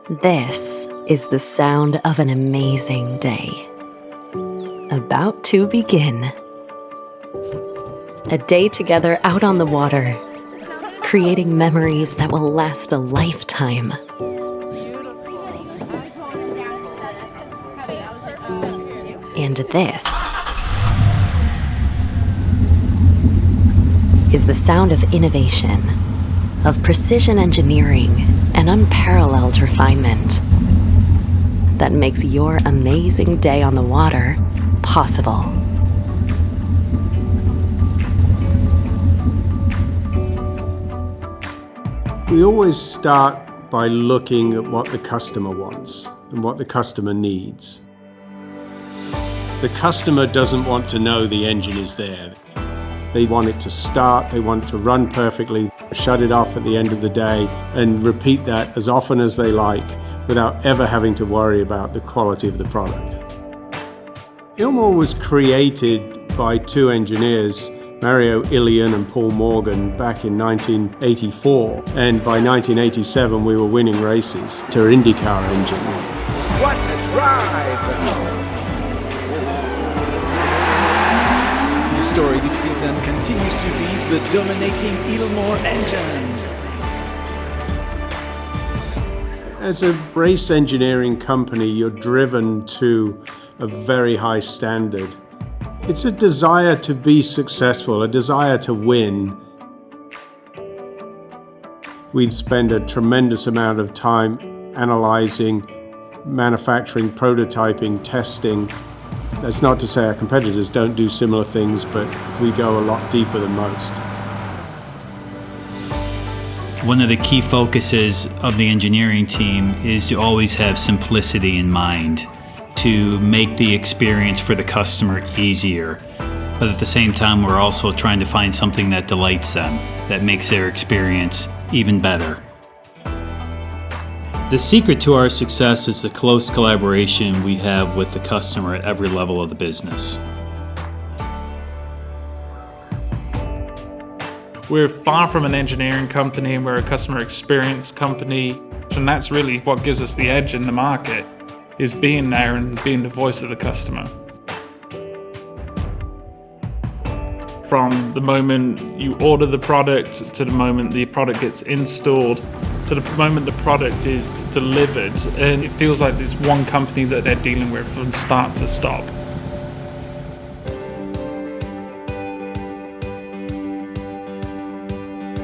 This is the sound of an amazing day. About to begin. A day together out on the water, creating memories that will last a lifetime. And this is the sound of innovation, of precision engineering and unparalleled refinement that makes your amazing day on the water possible. We always start by looking at what the customer wants and what the customer needs. The customer doesn't want to know the engine is there. They want it to start, they want it to run perfectly, shut it off at the end of the day, and repeat that as often as they like without ever having to worry about the quality of the product. Ilmor was created by two engineers, Mario Ilian and Paul Morgan, back in 1984, and by 1987 we were winning races to an IndyCar engine. What a drive! The story this season continues to be the dominating Ilmor engines. As a race engineering company, you're driven to a very high standard. It's a desire to be successful, a desire to win. We spend a tremendous amount of time analyzing, manufacturing, prototyping, testing. That's not to say our competitors don't do similar things, but we go a lot deeper than most. One of the key focuses of the engineering team is to always have simplicity in mind, to make the experience for the customer easier. But at the same time, we're also trying to find something that delights them, that makes their experience even better. The secret to our success is the close collaboration we have with the customer at every level of the business. We're far from an engineering company, we're a customer experience company, and that's really what gives us the edge in the market, is being there and being the voice of the customer. From the moment you order the product to the moment the product gets installed, to the moment the product is delivered, and it feels like it's one company that they're dealing with from start to stop.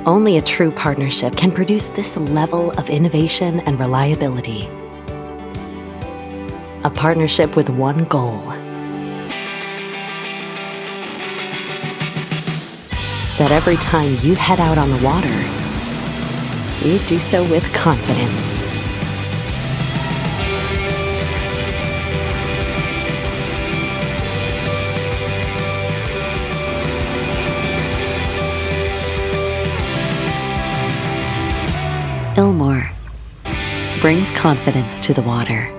Only a true partnership can produce this level of innovation and reliability. A partnership with one goal: that every time you head out on the water, you do so with confidence. Ilmor brings confidence to the water.